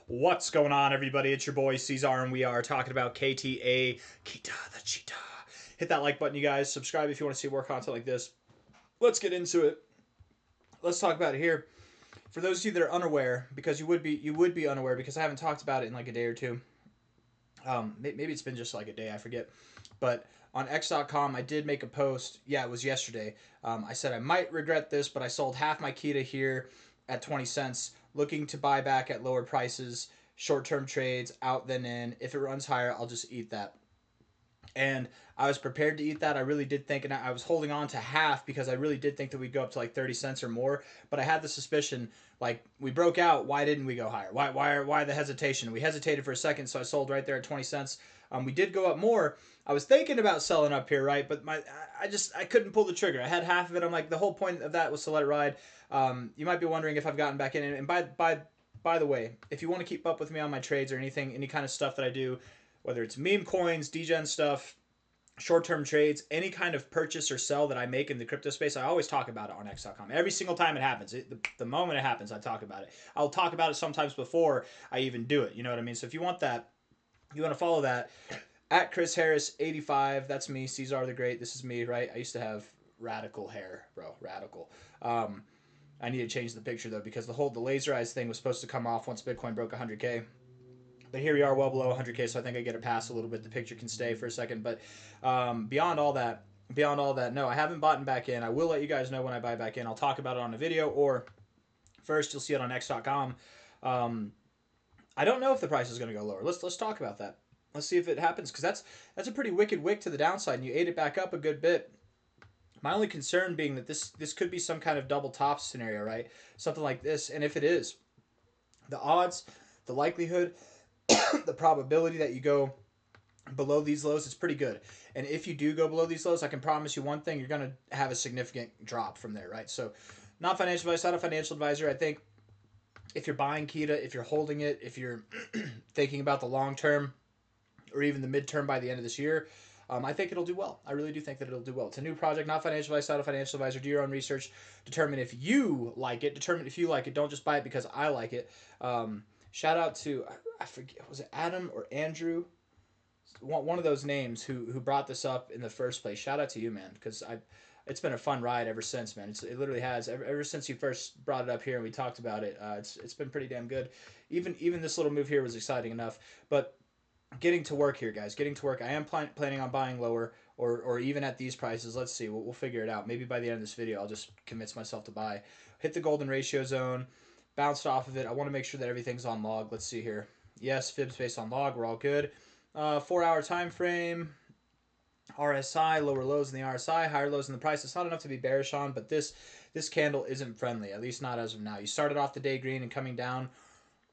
What's going on, everybody? It's your boy C-Zar, and we are talking about KTA, Keeta the Cheetah. Hit that like button, you guys. Subscribe if you want to see more content like this. Let's get into it. Let's talk about it here. For those of you that are unaware, because you would be unaware because I haven't talked about it in like a day or two. Maybe it's been just like a day, I forget. But on X.com, I did make a post. Yeah, it was yesterday. I said I might regret this, but I sold half my Keeta here at 20 cents, looking to buy back at lower prices, short-term trades, out then in. If it runs higher, I'll just eat that. And I was prepared to eat that. I really did think, and I was holding on to half because I really did think that we'd go up to like 30 cents or more. But I had the suspicion, like, we broke out. Why didn't we go higher? Why the hesitation? We hesitated for a second, so I sold right there at 20 cents. We did go up more. I was thinking about selling up here, right? But I couldn't pull the trigger. I had half of it. I'm like, the whole point of that was to let it ride. You might be wondering if I've gotten back in. And by the way, if you want to keep up with me on my trades or anything, any kind of stuff that I do, whether it's meme coins, degen stuff, short-term trades, any kind of purchase or sell that I make in the crypto space, I always talk about it on X.com. Every single time it happens, the moment it happens, I talk about it. I'll talk about it sometimes before I even do it. You know what I mean? So if you want that, you want to follow that, at Chris Harris 85. That's me, C-Zar the Great. This is me, right? I used to have radical hair, bro. Radical. I need to change the picture though because the laser eyes thing was supposed to come off once Bitcoin broke 100K. But here we are, well below 100K, so I think I get a pass a little bit. The picture can stay for a second, but beyond all that, no, I haven't bought back in. I will let you guys know when I buy back in. I'll talk about it on a video, or first you'll see it on X.com. I don't know if the price is going to go lower. Let's talk about that. Let's see if it happens, because that's a pretty wicked wick to the downside, and you ate it back up a good bit. My only concern being that this could be some kind of double top scenario, right? Something like this, and if it is, the odds, the likelihood, the probability that you go below these lows is pretty good. And if you do go below these lows, I can promise you one thing: you're going to have a significant drop from there, right? So, not financial advice, not a financial advisor. I think if you're buying Keeta, if you're holding it, if you're thinking about the long term or even the midterm by the end of this year, I think it'll do well. I really do think that it'll do well. It's a new project, not financial advice, not a financial advisor. Do your own research. Determine if you like it. Determine if you like it. Don't just buy it because I like it. Shout out to, I forget, was it Adam or Andrew? One of those names who brought this up in the first place. Shout out to you, man, because it's been a fun ride ever since, man. It literally has. Ever since you first brought it up here and we talked about it, it's been pretty damn good. Even this little move here was exciting enough. But getting to work here, guys. Getting to work. I am planning on buying lower or even at these prices. Let's see. We'll figure it out. Maybe by the end of this video, I'll just convince myself to buy. Hit the golden ratio zone. Bounced off of it. I want to make sure that everything's on log. Let's see here. Yes, fibs based on log. We're all good. 4-hour time frame. RSI, lower lows in the RSI, higher lows in the price. It's not enough to be bearish on, but this candle isn't friendly, at least not as of now. You started off the day green and coming down.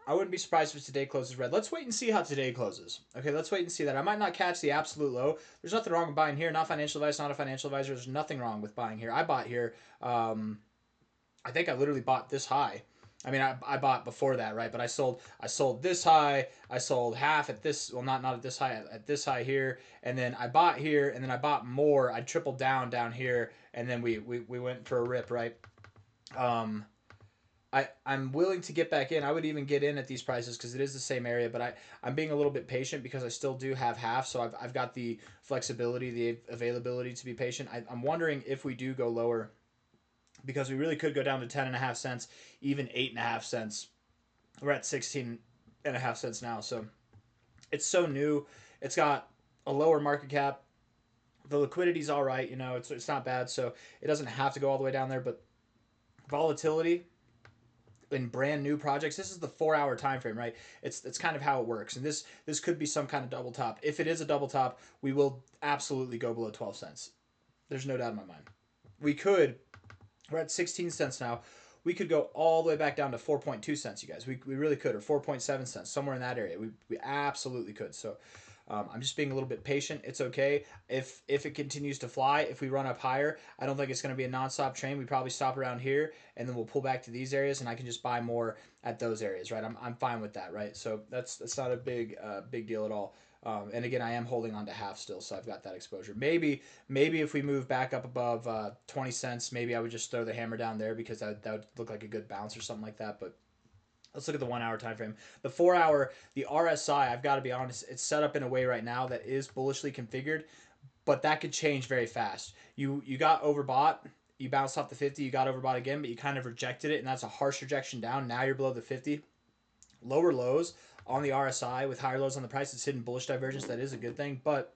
I wouldn't be surprised if today closes red. Let's wait and see how today closes. Okay, let's wait and see that. I might not catch the absolute low. There's nothing wrong with buying here. Not financial advice, not a financial advisor. There's nothing wrong with buying here. I bought here. I think I literally bought this high. I mean, I bought before that, right? But I sold this high. I sold half at this. Well, not at this high. At this high here, and then I bought here, and then I bought more. I tripled down here, and then we went for a rip, right? I'm willing to get back in. I would even get in at these prices because it is the same area, but I'm being a little bit patient because I still do have half, so I've got the flexibility, the availability to be patient. I'm wondering if we do go lower, because we really could go down to 10.5 cents, even 8.5 cents. We're at 16.5 cents now, so it's so new. It's got a lower market cap. The liquidity's all right, you know, it's not bad, so it doesn't have to go all the way down there, but volatility in brand new projects, this is the 4-hour time frame, right? It's kind of how it works, and this could be some kind of double top. If it is a double top, we will absolutely go below 12 cents. There's no doubt in my mind. We're at 16 cents now. We could go all the way back down to 4.2 cents, you guys. We really could, or 4.7 cents, somewhere in that area. We absolutely could. So I'm just being a little bit patient. It's okay. If it continues to fly, if we run up higher, I don't think it's going to be a nonstop train. We probably stop around here, and then we'll pull back to these areas, and I can just buy more at those areas, right? I'm fine with that, right? So that's not a big deal at all. And again, I am holding on to half still, so I've got that exposure. Maybe if we move back up above 20 cents, maybe I would just throw the hammer down there because that would look like a good bounce or something like that. But Let's look at the 1 hour time frame. The 4 hour, the RSI, I've got to be honest, it's set up in a way right now that is bullishly configured, but that could change very fast. You got overbought, you bounced off the 50, you got overbought again, but you kind of rejected it, and that's a harsh rejection down. Now you're below the 50. Lower lows on the RSI with higher lows on the price, it's hidden bullish divergence. That is a good thing, but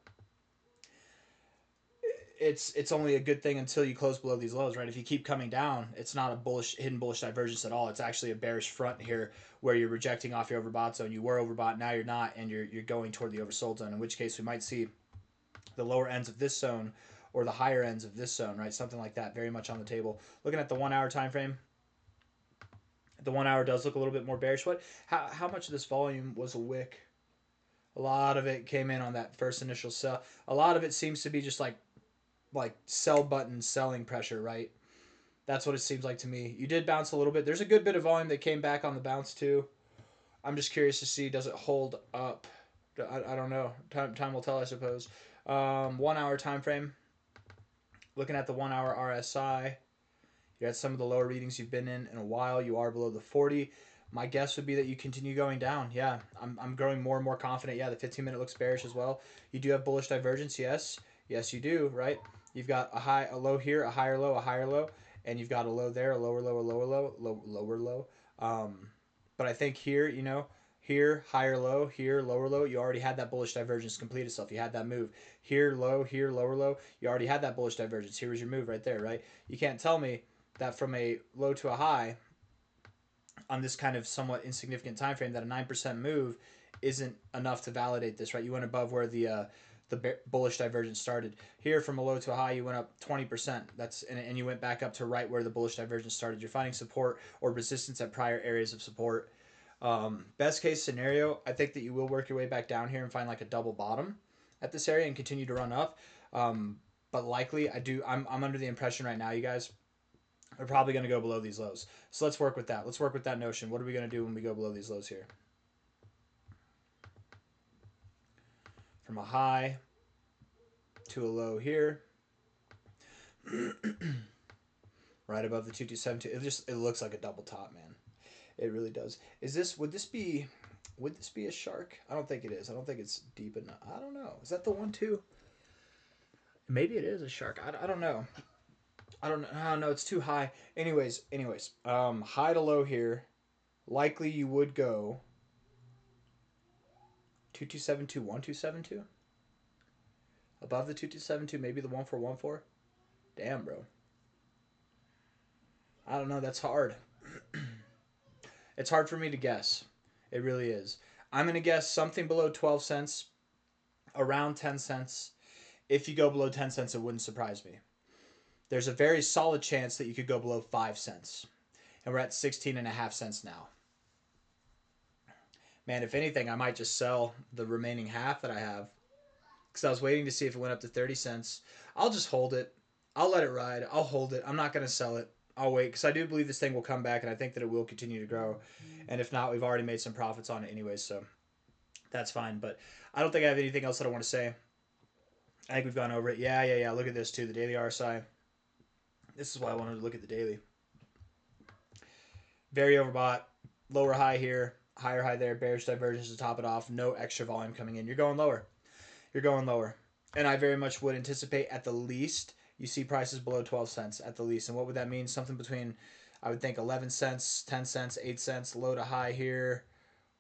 it's only a good thing until you close below these lows, right? If you keep coming down, it's not a hidden bullish divergence at all. It's actually a bearish front here where you're rejecting off your overbought zone. You were overbought, now you're not, and you're going toward the oversold zone, in which case we might see the lower ends of this zone or the higher ends of this zone, right? Something like that, very much on the table. Looking at the 1 hour time frame, the 1 hour does look a little bit more bearish. How much of this volume was a wick? A lot of it came in on that first initial sell. A lot of it seems to be just like sell button selling pressure, right? That's what it seems like to me. You did bounce a little bit. There's a good bit of volume that came back on the bounce too. I'm just curious to see, does it hold up? I don't know. Time will tell, I suppose. 1 hour time frame. Looking at the 1 hour RSI, you're at some of the lower readings you've been in a while. You are below the 40. My guess would be that you continue going down. Yeah, I'm growing more and more confident. Yeah, the 15-minute looks bearish as well. You do have bullish divergence, yes. Yes, you do, right? You've got a low here, a higher low, and you've got a low there, a lower low, a lower low. But I think here, here, higher low, here, lower low, you already had that bullish divergence complete itself. You had that move. Here, lower low, you already had that bullish divergence. Here was your move right there, right? You can't tell me that from a low to a high on this kind of somewhat insignificant time frame that a 9% move isn't enough to validate this, right? You went above where the bullish divergence started. Here, from a low to a high, you went up 20%. And you went back up to right where the bullish divergence started. You're finding support or resistance at prior areas of support. Best case scenario, I think that you will work your way back down here and find like a double bottom at this area and continue to run up. But likely, I'm under the impression right now, you guys, we're probably going to go below these lows. So let's work with that. Let's work with that notion. What are we going to do when we go below these lows here? From a high to a low here. Right above the 2272. It looks like a double top, man. It really does. Would this be a shark? I don't think it is. I don't think it's deep enough. I don't know. Is that the 1-2? Maybe it is a shark. I don't know. I don't know. Oh, no, it's too high. Anyways. High to low here. Likely you would go 2272, 1272. Above the 2272, maybe the 1414. Damn, bro. I don't know. That's hard. It's hard for me to guess. It really is. I'm going to guess something below 12 cents, around 10 cents. If you go below 10 cents, it wouldn't surprise me. There's a very solid chance that you could go below 5 cents. And we're at 16.5 cents now. Man, if anything, I might just sell the remaining half that I have. Because I was waiting to see if it went up to 30 cents. I'll just hold it. I'll let it ride. I'll hold it. I'm not going to sell it. I'll wait because I do believe this thing will come back, and I think that it will continue to grow. And if not, we've already made some profits on it anyways, so that's fine. But I don't think I have anything else that I want to say. I think we've gone over it. Yeah. Look at this, too, the daily RSI. This is why I wanted to look at the daily. Very overbought. Lower high here, higher high there, bearish divergence to top it off. No extra volume coming in. You're going lower. And I very much would anticipate at the least you see prices below 12 cents at the least. And what would that mean? Something between, I would think, 11 cents, 10 cents, 8 cents, low to high here.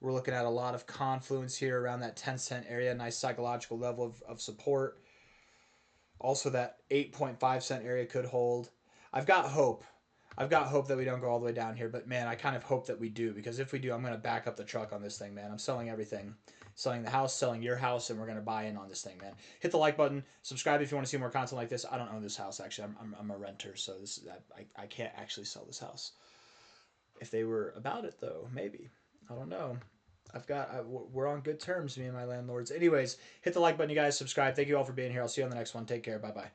We're looking at a lot of confluence here around that 10-cent area. Nice psychological level of support. Also, that 8.5 cent area could hold. I've got hope that we don't go all the way down here. But, man, I kind of hope that we do. Because if we do, I'm going to back up the truck on this thing, man. I'm selling everything. Selling the house, selling your house, and we're going to buy in on this thing, man. Hit the like button. Subscribe if you want to see more content like this. I don't own this house, actually. I'm a renter, so I can't actually sell this house. If they were about it, though, maybe. I don't know. We're on good terms, me and my landlords. Anyways, hit the like button, you guys. Subscribe. Thank you all for being here. I'll see you on the next one. Take care. Bye-bye.